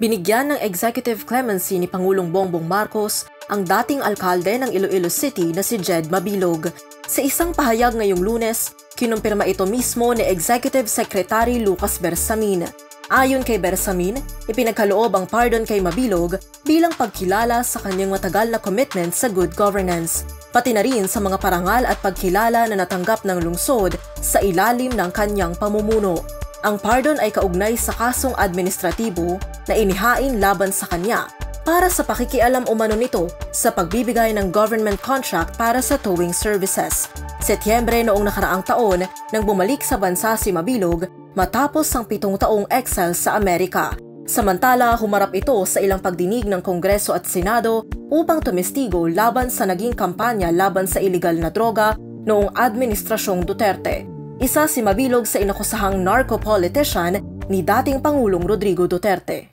Binigyan ng executive clemency ni Pangulong Bongbong Marcos ang dating alkalde ng Iloilo City na si Jed Mabilog. Sa isang pahayag ngayong Lunes, kinumpirma ito mismo ni Executive Secretary Lucas Bersamin. Ayon kay Bersamin, ipinagkaloob ang pardon kay Mabilog bilang pagkilala sa kanyang matagal na commitment sa good governance, pati na rin sa mga parangal at pagkilala na natanggap ng lungsod sa ilalim ng kanyang pamumuno. Ang pardon ay kaugnay sa kasong administratibo na inihain laban sa kanya para sa pakikialam umano nito sa pagbibigay ng government contract para sa towing services. Setyembre noong nakaraang taon nang bumalik sa bansa si Mabilog matapos ang 7 taong exile sa Amerika. Samantala, humarap ito sa ilang pagdinig ng Kongreso at Senado upang tumestigo laban sa naging kampanya laban sa iligal na droga noong Administrasyong Duterte. Isa si Mabilog sa inakusahang narco-politician ni dating Pangulong Rodrigo Duterte.